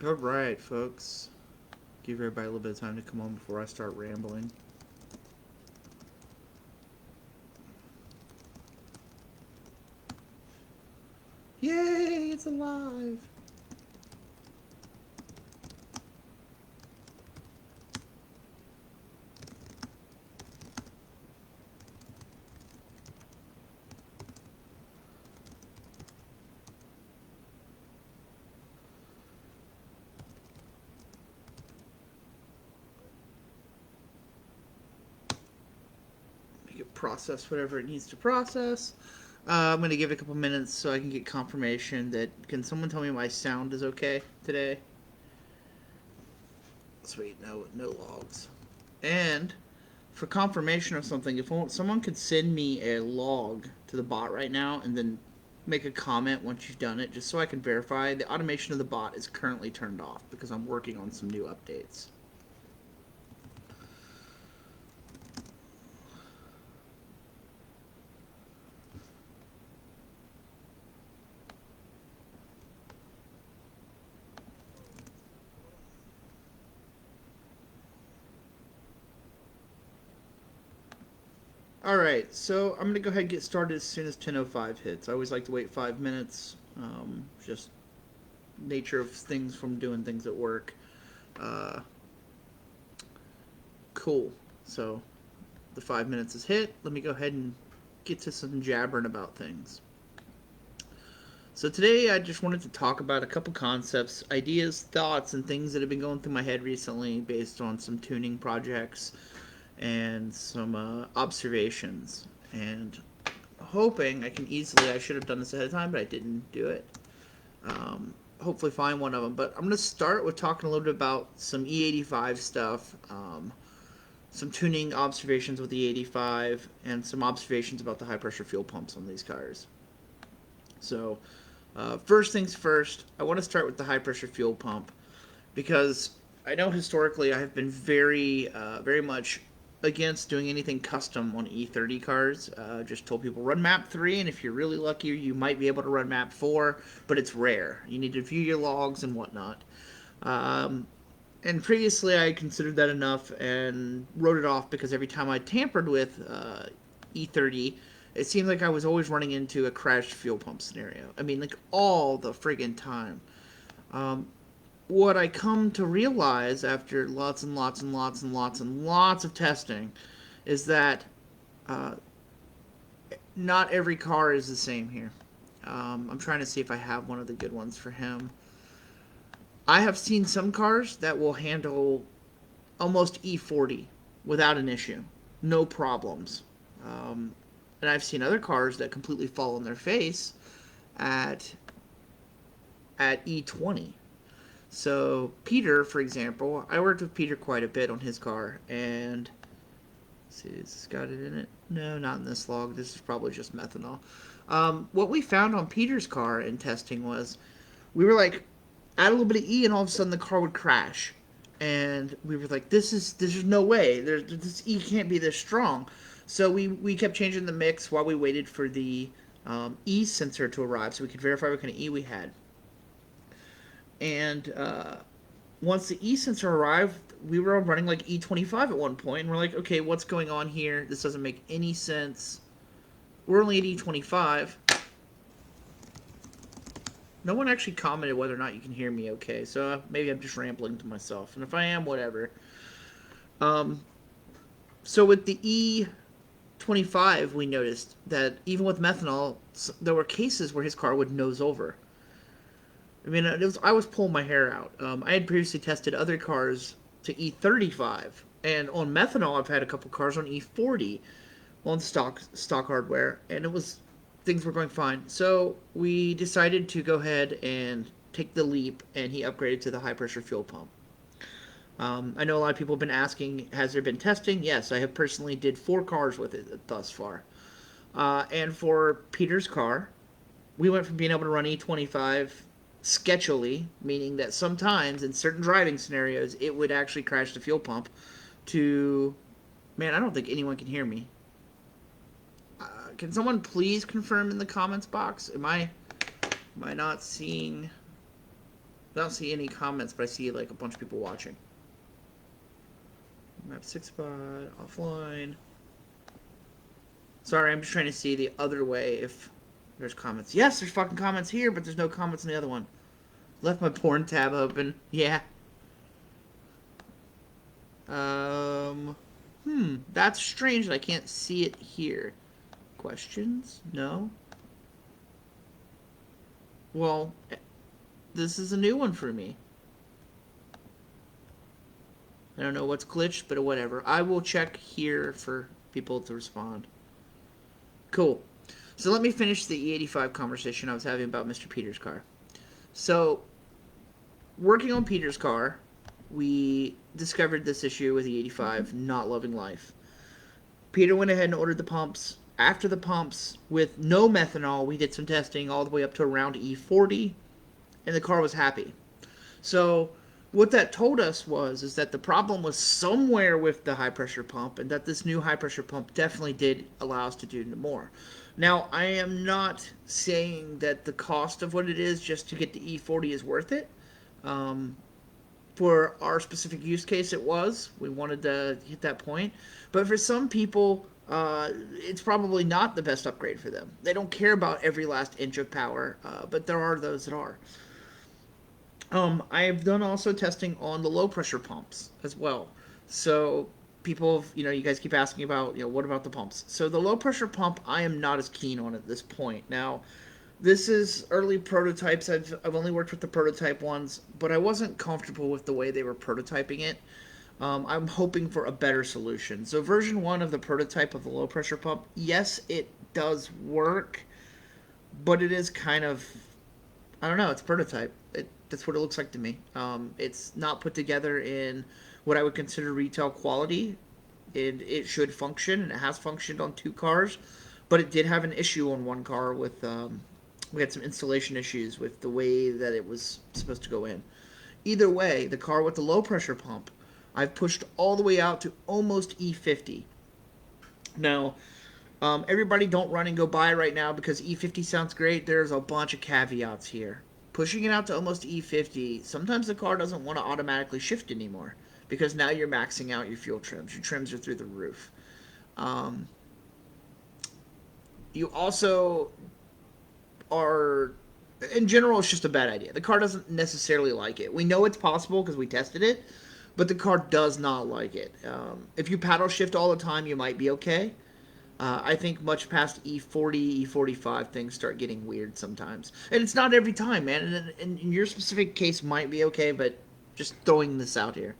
Alright, folks. Give everybody a little bit of time to come on before I start rambling. Yay, it's alive! Make it process whatever it needs to process. I'm going to give it a couple minutes so I can get confirmation that... Can someone tell me my sound is okay today? Sweet, no logs. And for confirmation of something, if someone could send me a log to the bot right now and then make a comment once you've done it, just so I can verify. The automation of the bot is currently turned off because I'm working on some new updates. Alright, so I'm going to go ahead and get started as soon as 10:05 hits. I always like to wait 5 minutes. Just nature of things from doing things at work. Uh, cool. So the 5 minutes is hit. Let me go ahead and get to some jabbering about things. So today I just wanted to talk about a couple concepts, ideas, thoughts, and things that have been going through my head recently based on some tuning projects and some observations. And hoping I can easily, I should have done this ahead of time, but I didn't do it. Hopefully find one of them. But I'm going to start with talking a little bit about some E85 stuff, some tuning observations with the E85, and some observations about the high pressure fuel pumps on these cars. So, first things first, I want to start with the high pressure fuel pump because I know historically I have been very much against doing anything custom on E30 cars. Just told people run map 3, and if you're really lucky, you might be able to run map 4, but it's rare. You need to view your logs and whatnot. And previously, I considered that enough and wrote it off because every time I tampered with E30, it seemed like I was always running into a crashed fuel pump scenario. I mean, like all the friggin' time. What I come to realize after lots and lots and lots and lots and lots of testing is that uh, not every car is the same here. I'm trying to see if I have one of the good ones for him. I have seen some cars that will handle almost E40 without an issue, no problems. And I've seen other cars that completely fall on their face at E20. So Peter, for example, I worked with Peter quite a bit on his car, and let's see, has this got it in it? No, not in this log. This is probably just methanol. What we found on Peter's car in testing was we were like, add a little bit of E, and all of a sudden the car would crash, and we were like, there's no way, this E can't be this strong. So we kept changing the mix while we waited for the E sensor to arrive, so we could verify what kind of E we had. And once the E sensor arrived, we were running like E25 at one point, and we're like, okay, what's going on here? This doesn't make any sense. We're only at E25. No one actually commented whether or not you can hear me okay, so maybe I'm just rambling to myself. And if I am, whatever. So with the E25, we noticed that even with methanol, there were cases where his car would nose over. I mean, I was pulling my hair out. I had previously tested other cars to E35, and on methanol, I've had a couple cars on E40 on stock hardware, and things were going fine. So we decided to go ahead and take the leap, and he upgraded to the high pressure fuel pump. I know a lot of people have been asking, has there been testing? Yes, I have personally did 4 cars with it thus far. And for Peter's car, we went from being able to run E25 sketchily, meaning that sometimes in certain driving scenarios it would actually crash the fuel pump, to, man, I don't think anyone can hear me. Can someone please confirm in the comments box? Am I not seeing? I don't see any comments, but I see like a bunch of people watching. Map 6 spot, offline. Sorry, I'm just trying to see the other way if there's comments. Yes, there's fucking comments here, but there's no comments in the other one. Left my porn tab open. Yeah. That's strange that I can't see it here. Questions? No? Well, this is a new one for me. I don't know what's glitched, but whatever. I will check here for people to respond. Cool. So let me finish the E85 conversation I was having about Mr. Peter's car. So, working on Peter's car, we discovered this issue with the E85 not loving life. Peter went ahead and ordered the pumps. After the pumps, with no methanol, we did some testing all the way up to around E40, and the car was happy. So, what that told us is that the problem was somewhere with the high pressure pump, and that this new high pressure pump definitely did allow us to do more. Now, I am not saying that the cost of what it is just to get the E40 is worth it. For our specific use case, it was. We wanted to hit that point. But for some people, it's probably not the best upgrade for them. They don't care about every last inch of power, but there are those that are. I have done also testing on the low pressure pumps as well. So people, you guys keep asking about, what about the pumps? So the low pressure pump, I am not as keen on at this point. Now, this is early prototypes. I've only worked with the prototype ones, but I wasn't comfortable with the way they were prototyping it. I'm hoping for a better solution. So version 1 of the prototype of the low pressure pump, yes, it does work, but it is kind of, I don't know, it's prototype. That's what it looks like to me. It's not put together in what I would consider retail quality. It should function, and it has functioned on 2 cars, but it did have an issue on 1 car with, we had some installation issues with the way that it was supposed to go in. Either way, the car with the low pressure pump, I've pushed all the way out to almost E50. Now, everybody don't run and go buy right now because E50 sounds great. There's a bunch of caveats here. Pushing it out to almost E50, sometimes the car doesn't want to automatically shift anymore because now you're maxing out your fuel trims. Your trims are through the roof. You also are, in general, it's just a bad idea. The car doesn't necessarily like it. We know it's possible because we tested it, but the car does not like it. If you paddle shift all the time, you might be okay. I think much past E40, E45, things start getting weird sometimes. And it's not every time, man. And in your specific case might be okay, but just throwing this out here.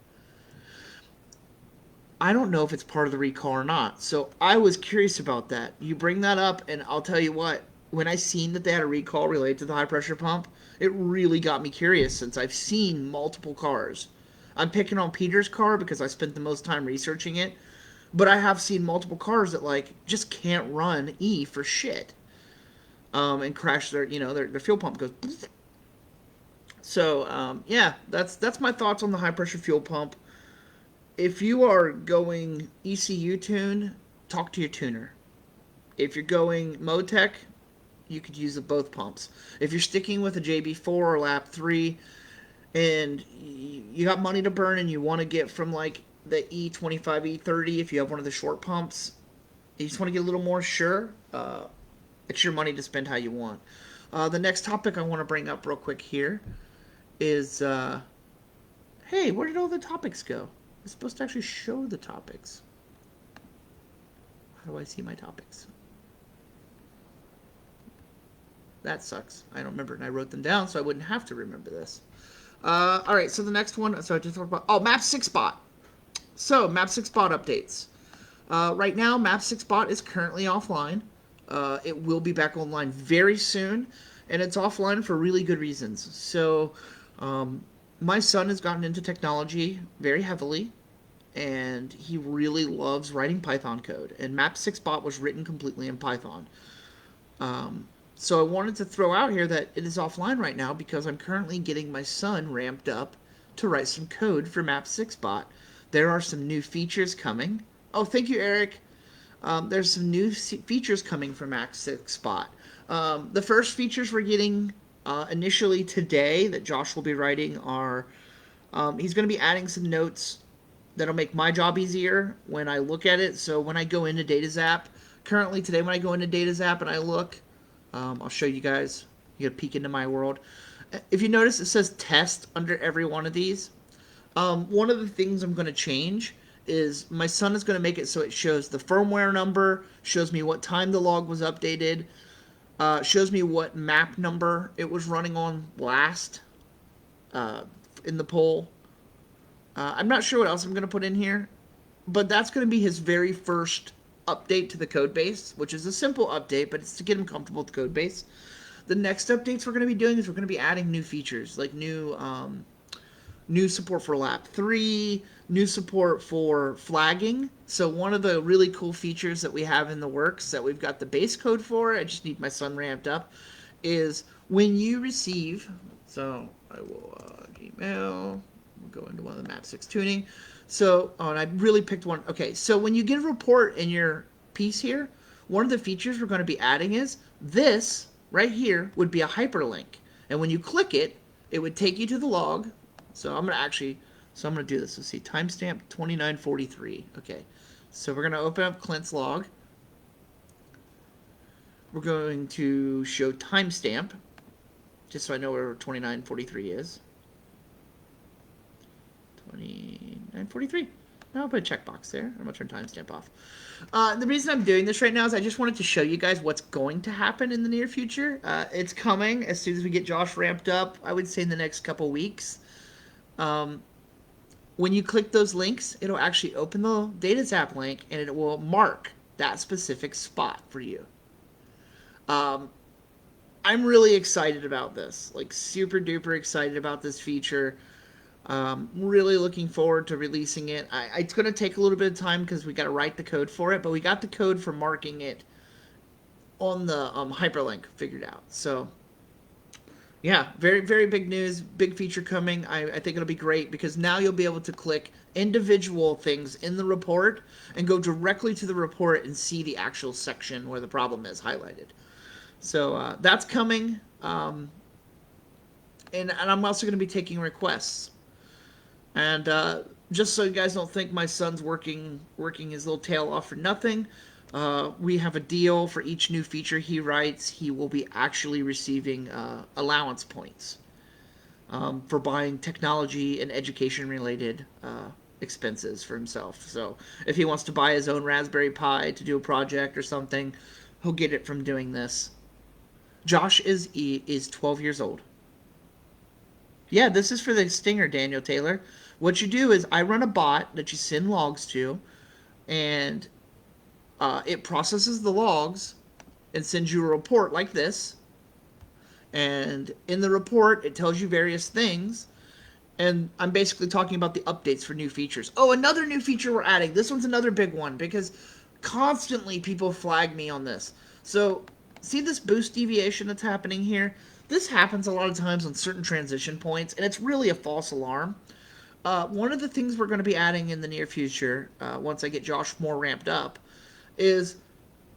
I don't know if it's part of the recall or not. So I was curious about that. You bring that up, and I'll tell you what. When I seen that they had a recall related to the high pressure pump, it really got me curious since I've seen multiple cars. I'm picking on Peter's car because I spent the most time researching it. But I have seen multiple cars that just can't run E for shit, and crash their fuel pump goes. So yeah, that's my thoughts on the high pressure fuel pump. If you are going ECU tune, talk to your tuner. If you're going Motec, you could use both pumps. If you're sticking with a JB4 or lap 3, and you got money to burn and you want to get from the E25, E30, if you have one of the short pumps, you just want to get a little more sure, it's your money to spend how you want. The next topic I want to bring up real quick here is, hey, where did all the topics go? I'm supposed to actually show the topics. How do I see my topics? That sucks. I don't remember, and I wrote them down so I wouldn't have to remember this. Alright, so the next one, so I just talked about, Map 6 Spot. So, Map 6 Spot updates. Right now, Map 6 Spot is currently offline. It will be back online very soon, and it's offline for really good reasons. So, my son has gotten into technology very heavily, and he really loves writing Python code, and Map 6 Spot was written completely in Python. So I wanted to throw out here that it is offline right now because I'm currently getting my son ramped up to write some code for Map 6 Spot. There are some new features coming. Oh, thank you, Eric. There's some new features coming for Map 6 Spot. The first features we're getting initially today that Josh will be writing are he's going to be adding some notes that'll make my job easier when I look at it. So when I go into DataZap, currently today when I go into DataZap and I look, I'll show you guys. You get a peek into my world. If you notice, it says test under every one of these. One of the things I'm going to change is my son is going to make it so it shows the firmware number, shows me what time the log was updated, shows me what map number it was running on last in the poll. I'm not sure what else I'm going to put in here, but that's going to be his very first update to the code base, which is a simple update, but it's to get him comfortable with the code base. The next updates we're going to be doing is we're going to be adding new features, like new support for lap 3, new support for flagging. So one of the really cool features that we have in the works that we've got the base code for, I just need my son ramped up, is when you receive, so I will Gmail, we'll go into one of the map 6 tuning. So, oh, and I really picked one. Okay, so when you get a report in your piece here, one of the features we're going to be adding is this right here would be a hyperlink. And when you click it, it would take you to the log. So I'm going to do this. Let's see, timestamp 2943. Okay, so we're going to open up Clint's log. We're going to show timestamp, just so I know where 2943 is. 2943. Now I'll put a checkbox there. I'm going to turn timestamp off. The reason I'm doing this right now is I just wanted to show you guys what's going to happen in the near future. It's coming as soon as we get Josh ramped up, I would say in the next couple weeks. When you click those links, it'll actually open the DataZap link and it will mark that specific spot for you. I'm really excited about this, like super duper excited about this feature. Really looking forward to releasing it. It's going to take a little bit of time because we got to write the code for it, but we got the code for marking it on the hyperlink figured out. So yeah, very, very big news, big feature coming. I think it'll be great because now you'll be able to click individual things in the report and go directly to the report and see the actual section where the problem is highlighted. So that's coming. And I'm also going to be taking requests. And just so you guys don't think my son's working his little tail off for nothing, we have a deal for each new feature he writes. He will be actually receiving allowance points for buying technology and education-related expenses for himself. So if he wants to buy his own Raspberry Pi to do a project or something, he'll get it from doing this. Josh is 12 years old. Yeah, this is for the Stinger, Daniel Taylor. What you do is I run a bot that you send logs to, and it processes the logs and sends you a report like this. And in the report, it tells you various things. And I'm basically talking about the updates for new features. Oh, another new feature we're adding. This one's another big one because constantly people flag me on this. So, see this boost deviation that's happening here? This happens a lot of times on certain transition points, and it's really a false alarm. One of the things we're going to be adding in the near future, once I get Josh more ramped up, is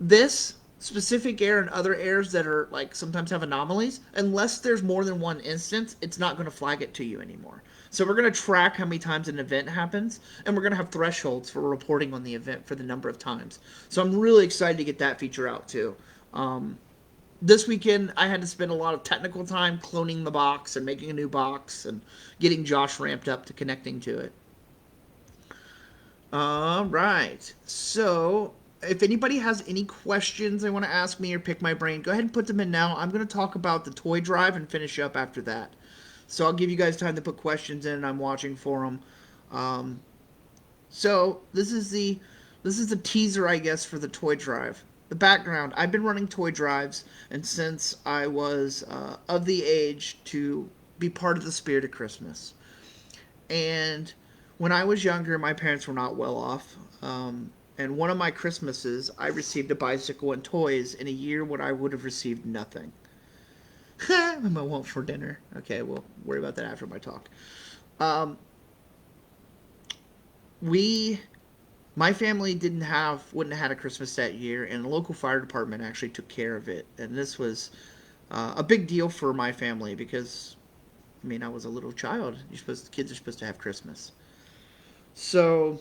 this specific error and other errors that are like sometimes have anomalies. Unless there's more than one instance, it's not going to flag it to you anymore. So we're going to track how many times an event happens, and we're going to have thresholds for reporting on the event for the number of times. So I'm really excited to get that feature out too. This weekend, I had to spend a lot of technical time cloning the box and making a new box and getting Josh ramped up to connecting to it. All right. So, if anybody has any questions they want to ask me or pick my brain, go ahead and put them in now. I'm going to talk about the toy drive and finish up after that. So, I'll give you guys time to put questions in, and I'm watching for them. So, this is the teaser, I guess, for the toy drive. The background, I've been running toy drives, and since I was of the age to be part of the spirit of Christmas. And when I was younger, my parents were not well off. And one of my Christmases, I received a bicycle and toys in a year when I would have received nothing. I won't for dinner. Okay, we'll worry about that after my talk. My family wouldn't have had a Christmas that year, and the local fire department actually took care of it. And this was a big deal for my family because, I mean, I was a little child. Kids are supposed to have Christmas. So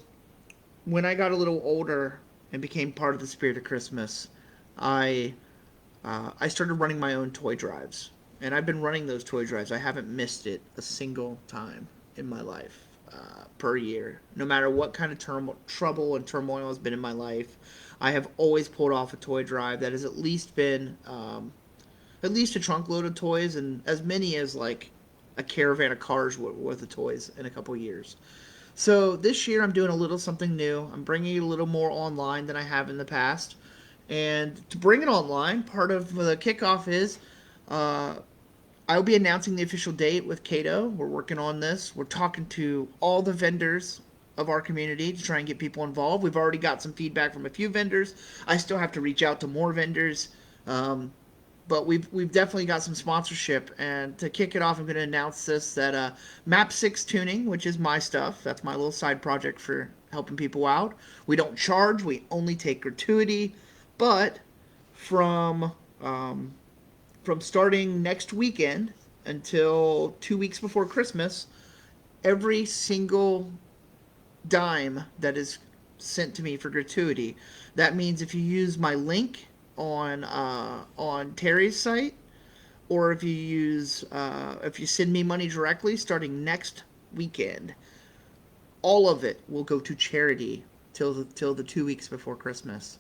when I got a little older and became part of the spirit of Christmas, I I started running my own toy drives, and I've been running those toy drives. I haven't missed it a single time in my life per year. No matter what kind of trouble and turmoil has been in my life, I have always pulled off a toy drive that has at least been at least a trunk load of toys and as many as like a caravan of cars worth of toys in a couple years. So this year I'm doing a little something new. I'm bringing it a little more online than I have in the past. And to bring it online, part of the kickoff is uh, I'll be announcing the official date with Cato. We're working on this. We're talking to all the vendors of our community to try and get people involved. We've already got some feedback from a few vendors. I still have to reach out to more vendors. But we've definitely got some sponsorship. And to kick it off, I'm going to announce this that Map 6 tuning, which is my stuff, that's my little side project for helping people out. We don't charge, we only take gratuity. But from um, from starting next weekend until 2 weeks before Christmas, every single dime that is sent to me for gratuity. That means if you use my link on Terry's site, or if you send me money directly starting next weekend, all of it will go to charity till the 2 weeks before Christmas.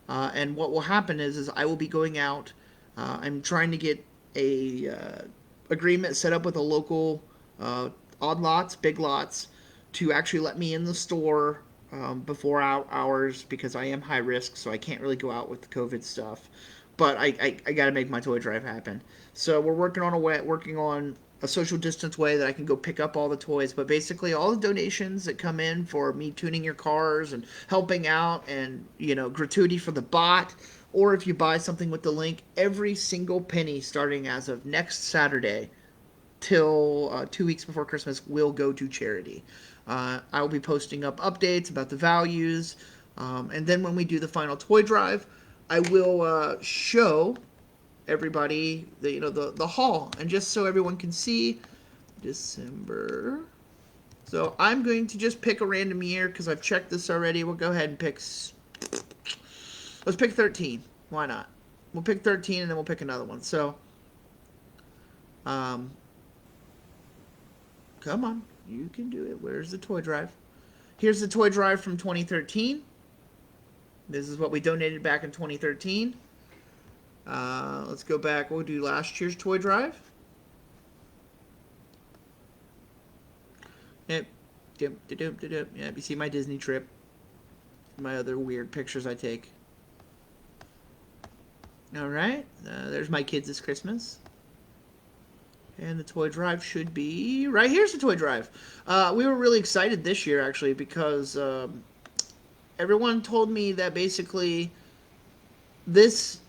And what will happen is I will be going out. I'm trying to get a agreement set up with a local odd lots, big lots, to actually let me in the store before hours because I am high risk, so I can't really go out with the COVID stuff. But I got to make my toy drive happen. So we're working on a social distance way that I can go pick up all the toys. But basically, all the donations that come in for me tuning your cars and helping out, and gratuity for the bot, or if you buy something with the link, every single penny starting as of next Saturday till 2 weeks before Christmas will go to charity. I will be posting up updates about the values, and then when we do the final toy drive, I will show everybody the haul, and just so everyone can see December. So I'm going to just pick a random year because I've checked this already. We'll go ahead and let's pick 13. Why not? We'll pick 13 and then we'll pick another one. So um, come on, you can do it. Where's the toy drive? Here's the toy drive from 2013. This is what we donated back in 2013. Let's go back. We'll do last year's toy drive. Yep. Yep. You see my Disney trip. My other weird pictures I take. Alright. There's my kids this Christmas. And the toy drive should be right here's the toy drive. We were really excited this year actually because everyone told me that basically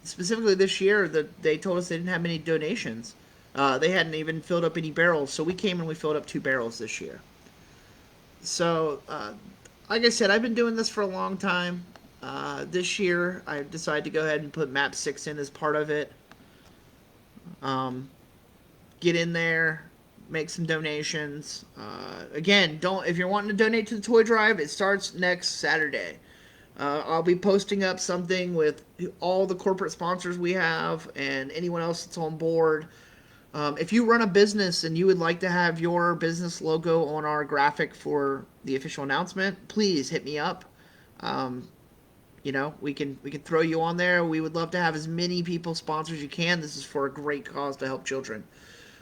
specifically this year that they told us they didn't have many donations. They hadn't even filled up any barrels, so we came and we filled up 2 barrels this year. So, like I said, I've been doing this for a long time. This year, I decided to go ahead and put Map 6 in as part of it. Get in there, make some donations. Again, if you're wanting to donate to the toy drive, it starts next Saturday. I'll be posting up something with all the corporate sponsors we have and anyone else that's on board. If you run a business and you would like to have your business logo on our graphic for the official announcement, please hit me up. We can throw you on there. We would love to have as many people sponsor as you can. This is for a great cause to help children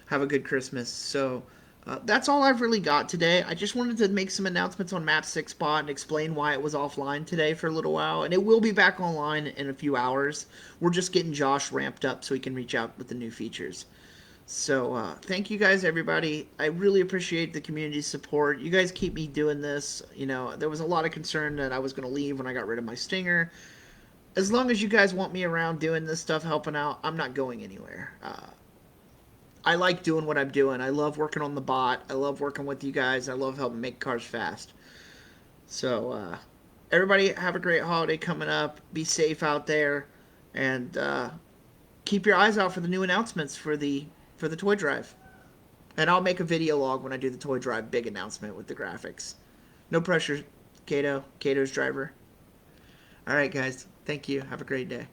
have a good Christmas. So that's all I've really got today. I just wanted to make some announcements on Map 6 Spot and explain why it was offline today for a little while. And it will be back online in a few hours. We're just getting Josh ramped up so he can reach out with the new features. So thank you guys, everybody. I really appreciate the community support. You guys keep me doing this. There was a lot of concern that I was going to leave when I got rid of my Stinger. As long as you guys want me around doing this stuff, helping out, I'm not going anywhere. I like doing what I'm doing. I love working on the bot. I love working with you guys. I love helping make cars fast. So everybody have a great holiday coming up. Be safe out there. And keep your eyes out for the new announcements for the toy drive. And I'll make a video log when I do the toy drive big announcement with the graphics. No pressure, Kato's driver. All right, guys. Thank you. Have a great day.